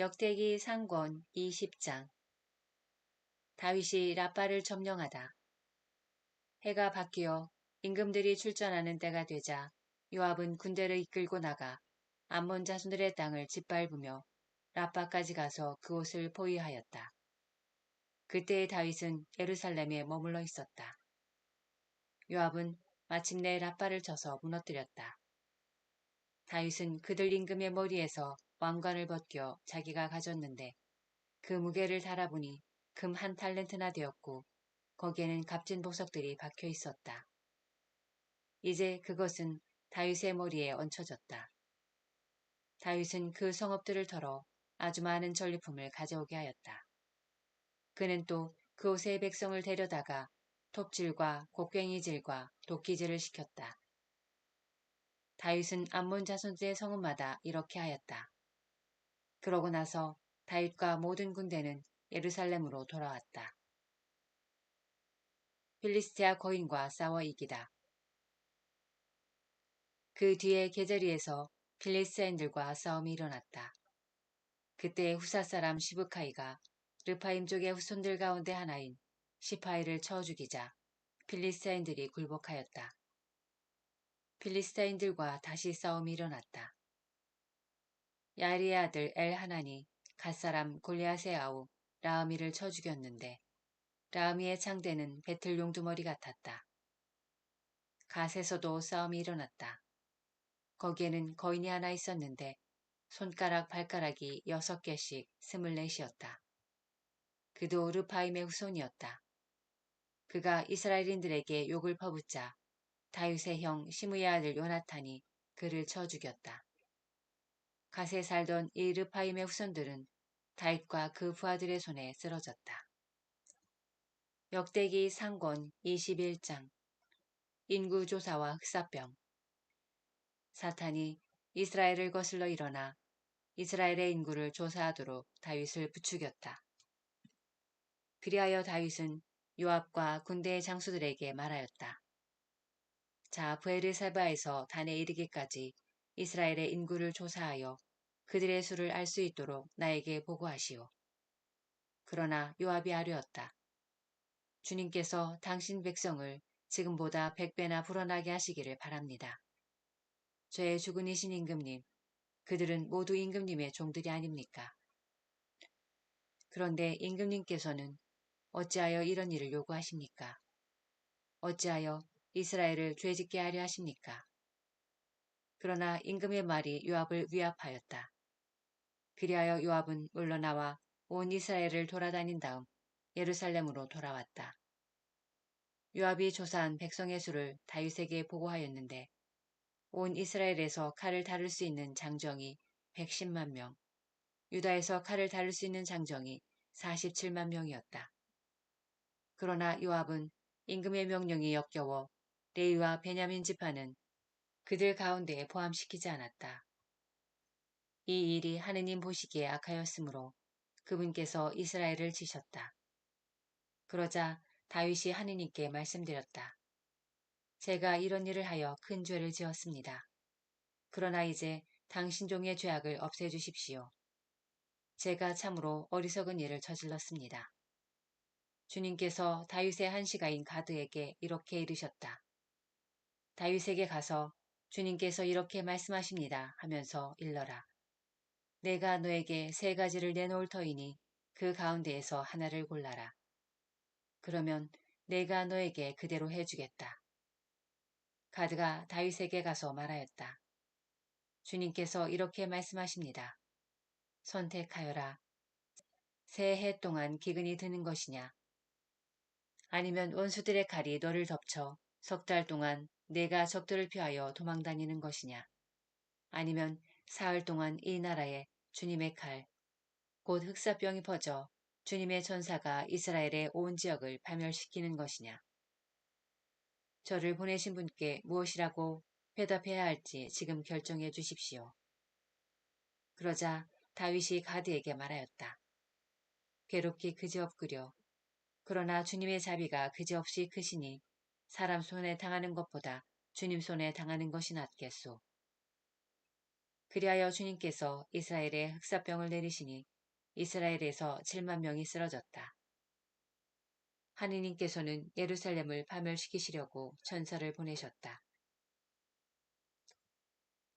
역대기 상권 20장. 다윗이 라빠를 점령하다. 해가 바뀌어 임금들이 출전하는 때가 되자 요압은 군대를 이끌고 나가 암몬 자손들의 땅을 짓밟으며 라빠까지 가서 그곳을 포위하였다. 그때 다윗은 예루살렘에 머물러 있었다. 요압은 마침내 라빠를 쳐서 무너뜨렸다. 다윗은 그들 임금의 머리에서 왕관을 벗겨 자기가 가졌는데 그 무게를 달아보니 금 1달란트나 되었고 거기에는 값진 보석들이 박혀 있었다. 이제 그것은 다윗의 머리에 얹혀졌다. 다윗은 그 성읍들을 털어 아주 많은 전리품을 가져오게 하였다. 그는 또 그곳의 백성을 데려다가 톱질과 곡괭이질과 도끼질을 시켰다. 다윗은 암몬 자손들의 성읍마다 이렇게 하였다. 그러고 나서 다윗과 모든 군대는 예루살렘으로 돌아왔다. 필리스티아 거인과 싸워 이기다. 그 뒤에 게제리에서 필리스타인들과 싸움이 일어났다. 그때 후사 사람 시브카이가 르파임 족의 후손들 가운데 하나인 시파이를 쳐 죽이자 필리스타인들이 굴복하였다. 필리스타인들과 다시 싸움이 일어났다. 야리의 아들 엘하난이 갓사람 골리앗의 아우 라흐미를 쳐 죽였는데 라흐미의 창대는 배틀 용두머리 같았다. 갓에서도 싸움이 일어났다. 거기에는 거인이 하나 있었는데 손가락 발가락이 6개씩 24이었다. 그도 르파임의 후손이었다. 그가 이스라엘인들에게 욕을 퍼붓자 다윗의 형 시므의 아들 요나탄이 그를 쳐 죽였다. 갓에 살던 이 르파임의 후손들은 다윗과 그 부하들의 손에 쓰러졌다. 역대기 상권 21장. 인구조사와 흑사병. 사탄이 이스라엘을 거슬러 일어나 이스라엘의 인구를 조사하도록 다윗을 부추겼다. 그리하여 다윗은 요압과 군대의 장수들에게 말하였다. 자, 브에르사바에서 단에 이르기까지 이스라엘의 인구를 조사하여 그들의 수를 알 수 있도록 나에게 보고하시오. 그러나 요압이 아뢰었다. 주님께서 당신 백성을 지금보다 100배나 불어나게 하시기를 바랍니다. 죄의 주군이신 임금님, 그들은 모두 임금님의 종들이 아닙니까? 그런데 임금님께서는 어찌하여 이런 일을 요구하십니까? 어찌하여 이스라엘을 죄짓게 하려 하십니까? 그러나 임금의 말이 요압을 위압하였다. 그리하여 요압은 물러나와 온 이스라엘을 돌아다닌 다음 예루살렘으로 돌아왔다. 요압이 조사한 백성의 수를 다윗에게 보고하였는데 온 이스라엘에서 칼을 다룰 수 있는 장정이 110만 명, 유다에서 칼을 다룰 수 있는 장정이 47만 명이었다. 그러나 요압은 임금의 명령이 역겨워 레위와 베냐민 지파는 그들 가운데에 포함시키지 않았다. 이 일이 하느님 보시기에 악하였으므로 그분께서 이스라엘을 치셨다. 그러자 다윗이 하느님께 말씀드렸다. 제가 이런 일을 하여 큰 죄를 지었습니다. 그러나 이제 당신 종의 죄악을 없애주십시오. 제가 참으로 어리석은 일을 저질렀습니다. 주님께서 다윗의 한시가인 가드에게 이렇게 이르셨다. 다윗에게 가서 주님께서 이렇게 말씀하십니다 하면서 일러라. 내가 너에게 3가지를 내놓을 터이니 그 가운데에서 하나를 골라라. 그러면 내가 너에게 그대로 해주겠다. 가드가 다윗에게 가서 말하였다. 주님께서 이렇게 말씀하십니다. 선택하여라. 3해 동안 기근이 드는 것이냐? 아니면 원수들의 칼이 너를 덮쳐 3달 동안 내가 적들을 피하여 도망다니는 것이냐? 아니면 사흘 동안 이 나라에 주님의 칼, 곧 흑사병이 퍼져 주님의 천사가 이스라엘의 온 지역을 파멸시키는 것이냐? 저를 보내신 분께 무엇이라고 대답해야 할지 지금 결정해 주십시오. 그러자 다윗이 가드에게 말하였다. 괴롭기 그지없구려. 그러나 주님의 자비가 그지없이 크시니 사람 손에 당하는 것보다 주님 손에 당하는 것이 낫겠소. 그리하여 주님께서 이스라엘에 흑사병을 내리시니 이스라엘에서 7만 명이 쓰러졌다. 하느님께서는 예루살렘을 파멸시키시려고 천사를 보내셨다.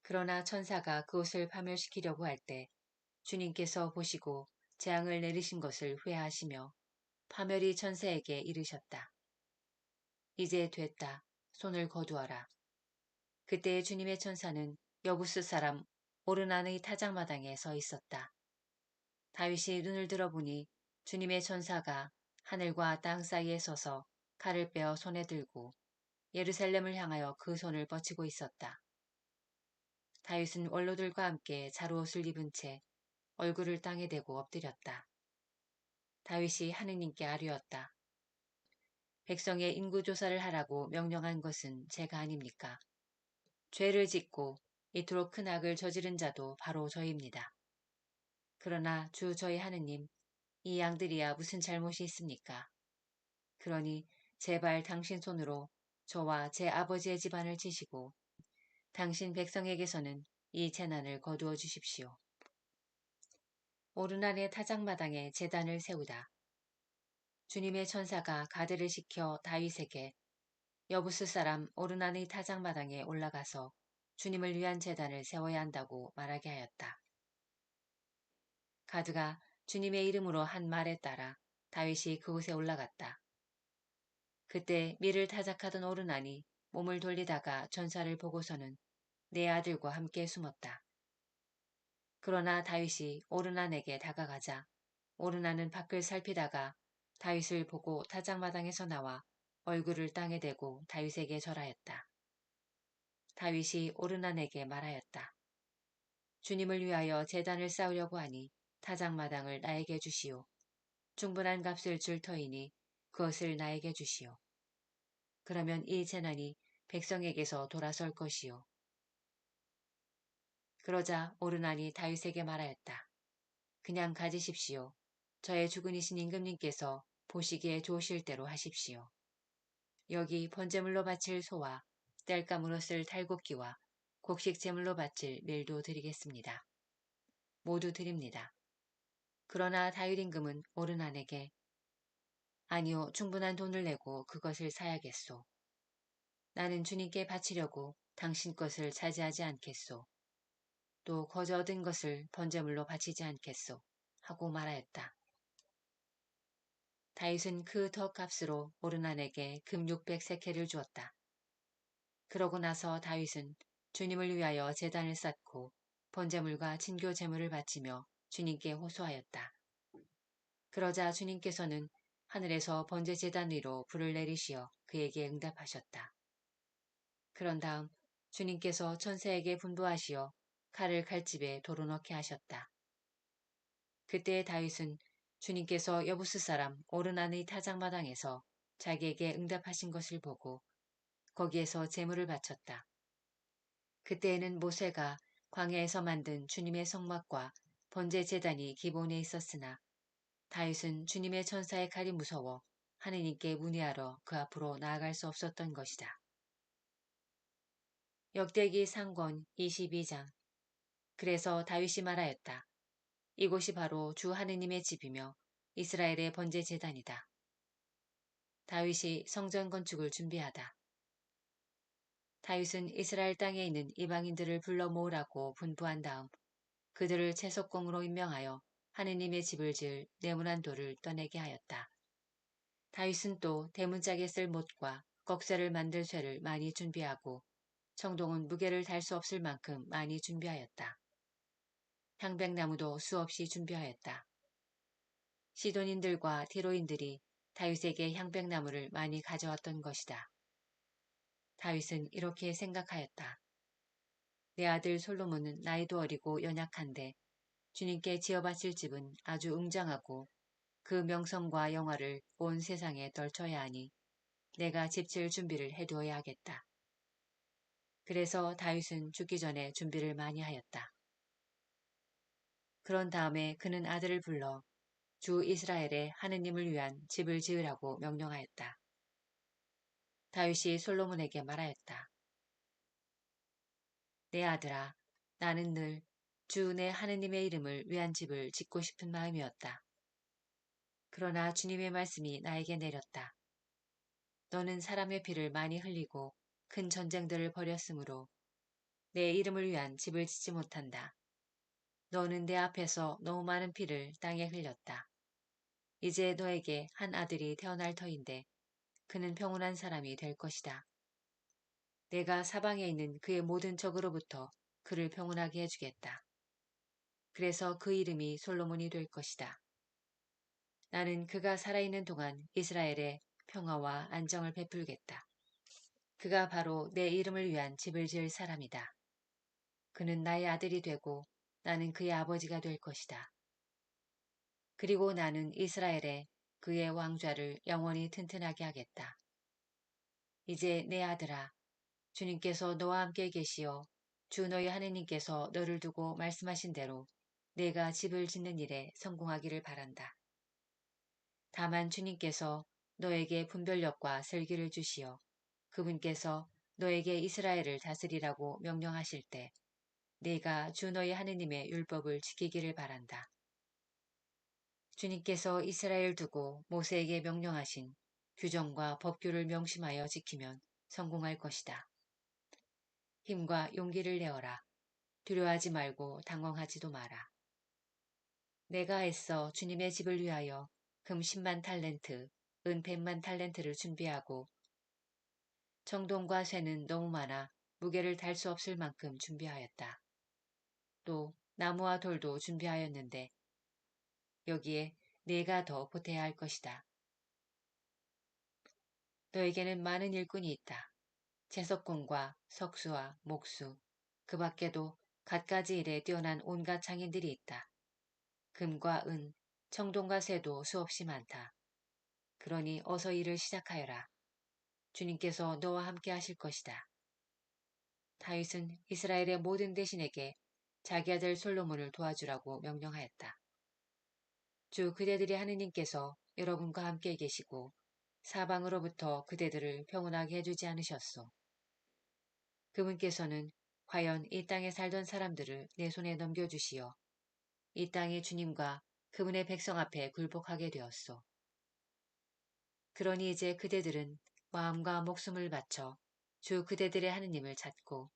그러나 천사가 그곳을 파멸시키려고 할 때 주님께서 보시고 재앙을 내리신 것을 회하시며 파멸이 천사에게 이르셨다. 이제 됐다. 손을 거두어라. 그때 주님의 천사는 여부스 사람 오르난의 타작마당에 서 있었다. 다윗이 눈을 들어보니 주님의 천사가 하늘과 땅 사이에 서서 칼을 빼어 손에 들고 예루살렘을 향하여 그 손을 뻗치고 있었다. 다윗은 원로들과 함께 자루옷을 입은 채 얼굴을 땅에 대고 엎드렸다. 다윗이 하느님께 아뢰었다. 백성의 인구조사를 하라고 명령한 것은 제가 아닙니까? 죄를 짓고 이토록 큰 악을 저지른 자도 바로 저입니다. 그러나 주 저희 하느님, 이 양들이야 무슨 잘못이 있습니까? 그러니 제발 당신 손으로 저와 제 아버지의 집안을 치시고 당신 백성에게서는 이 재난을 거두어 주십시오. 오르난의 타작마당에 제단을 세우다. 주님의 천사가 가드를 시켜 다윗에게 여부스 사람 오르난의 타작마당에 올라가서 주님을 위한 제단을 세워야 한다고 말하게 하였다. 가드가 주님의 이름으로 한 말에 따라 다윗이 그곳에 올라갔다. 그때 밀을 타작하던 오르난이 몸을 돌리다가 천사를 보고서는 네 아들과 함께 숨었다. 그러나 다윗이 오르난에게 다가가자 오르난은 밖을 살피다가 다윗을 보고 타작마당에서 나와 얼굴을 땅에 대고 다윗에게 절하였다. 다윗이 오르난에게 말하였다. 주님을 위하여 제단을 쌓으려고 하니 타작마당을 나에게 주시오. 충분한 값을 줄 터이니 그것을 나에게 주시오. 그러면 이 재난이 백성에게서 돌아설 것이요. 그러자 오르난이 다윗에게 말하였다. 그냥 가지십시오. 저의 주군이신 임금님께서 보시기에 좋으실 대로 하십시오. 여기 번제물로 바칠 소와 땔감으로 쓸 탈곡기와 곡식 제물로 바칠 밀도 드리겠습니다. 모두 드립니다. 그러나 다윗 임금은 오르난에게 아니요, 충분한 돈을 내고 그것을 사야겠소. 나는 주님께 바치려고 당신 것을 차지하지 않겠소. 또 거저 얻은 것을 번제물로 바치지 않겠소. 하고 말하였다. 다윗은 그 덕값으로 오르난에게 금 600세켈을 주었다. 그러고 나서 다윗은 주님을 위하여 제단을 쌓고 번제물과 진교 제물을 바치며 주님께 호소하였다. 그러자 주님께서는 하늘에서 번제 제단 위로 불을 내리시어 그에게 응답하셨다. 그런 다음 주님께서 천사에게 분부하시어 칼을 칼집에 도로 넣게 하셨다. 그때 다윗은 주님께서 여부스 사람 오르난의 타작마당에서 자기에게 응답하신 것을 보고 거기에서 제물을 바쳤다. 그때에는 모세가 광야에서 만든 주님의 성막과 번제 제단이 기본에 있었으나 다윗은 주님의 천사의 칼이 무서워 하느님께 문의하러 그 앞으로 나아갈 수 없었던 것이다. 역대기 상권 22장. 그래서 다윗이 말하였다. 이곳이 바로 주 하느님의 집이며 이스라엘의 번제 제단이다. 다윗이 성전 건축을 준비하다. 다윗은 이스라엘 땅에 있는 이방인들을 불러 모으라고 분부한 다음 그들을 채석공으로 임명하여 하느님의 집을 지을 네모난 돌을 떠내게 하였다. 다윗은 또 대문짝에 쓸 못과 꺽쇠를 만들 쇠를 많이 준비하고 청동은 무게를 달 수 없을 만큼 많이 준비하였다. 향백나무도 수없이 준비하였다. 시돈인들과 디로인들이 다윗에게 향백나무를 많이 가져왔던 것이다. 다윗은 이렇게 생각하였다. 내 아들 솔로몬은 나이도 어리고 연약한데 주님께 지어바칠 집은 아주 웅장하고 그 명성과 영화를 온 세상에 떨쳐야 하니 내가 집 지을 준비를 해두어야 하겠다. 그래서 다윗은 죽기 전에 준비를 많이 하였다. 그런 다음에 그는 아들을 불러 주 이스라엘의 하느님을 위한 집을 지으라고 명령하였다. 다윗이 솔로몬에게 말하였다. 내 아들아, 나는 늘 주 내 하느님의 이름을 위한 집을 짓고 싶은 마음이었다. 그러나 주님의 말씀이 나에게 내렸다. 너는 사람의 피를 많이 흘리고 큰 전쟁들을 벌였으므로 내 이름을 위한 집을 짓지 못한다. 너는 내 앞에서 너무 많은 피를 땅에 흘렸다. 이제 너에게 한 아들이 태어날 터인데 그는 평온한 사람이 될 것이다. 내가 사방에 있는 그의 모든 적으로부터 그를 평온하게 해주겠다. 그래서 그 이름이 솔로몬이 될 것이다. 나는 그가 살아있는 동안 이스라엘에 평화와 안정을 베풀겠다. 그가 바로 내 이름을 위한 집을 지을 사람이다. 그는 나의 아들이 되고 나는 그의 아버지가 될 것이다. 그리고 나는 이스라엘에 그의 왕좌를 영원히 튼튼하게 하겠다. 이제 내 아들아, 주님께서 너와 함께 계시어 주 너희 하느님께서 너를 두고 말씀하신 대로 내가 집을 짓는 일에 성공하기를 바란다. 다만 주님께서 너에게 분별력과 슬기를 주시어 그분께서 너에게 이스라엘을 다스리라고 명령하실 때 네가 주 너희 하느님의 율법을 지키기를 바란다. 주님께서 이스라엘 두고 모세에게 명령하신 규정과 법규를 명심하여 지키면 성공할 것이다. 힘과 용기를 내어라. 두려워하지 말고 당황하지도 마라. 내가 애써 주님의 집을 위하여 금 10만 탈렌트, 은 100만 탈렌트를 준비하고 정동과 쇠는 너무 많아 무게를 달 수 없을 만큼 준비하였다. 또 나무와 돌도 준비하였는데 여기에 네가 더 보태야 할 것이다. 너에게는 많은 일꾼이 있다. 채석공과 석수와 목수, 그 밖에도 갖가지 일에 뛰어난 온갖 장인들이 있다. 금과 은, 청동과 쇠도 수없이 많다. 그러니 어서 일을 시작하여라. 주님께서 너와 함께 하실 것이다. 다윗은 이스라엘의 모든 대신에게 자기 아들 솔로몬을 도와주라고 명령하였다. 주 그대들의 하느님께서 여러분과 함께 계시고 사방으로부터 그대들을 평온하게 해주지 않으셨소. 그분께서는 과연 이 땅에 살던 사람들을 내 손에 넘겨주시어 이 땅의 주님과 그분의 백성 앞에 굴복하게 되었소. 그러니 이제 그대들은 마음과 목숨을 바쳐 주 그대들의 하느님을 찾고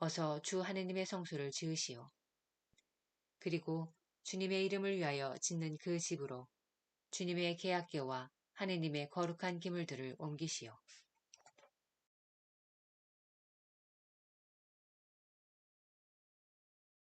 어서 주 하느님의 성소를 지으시오. 그리고 주님의 이름을 위하여 짓는 그 집으로 주님의 계약궤와 하느님의 거룩한 기물들을 옮기시오.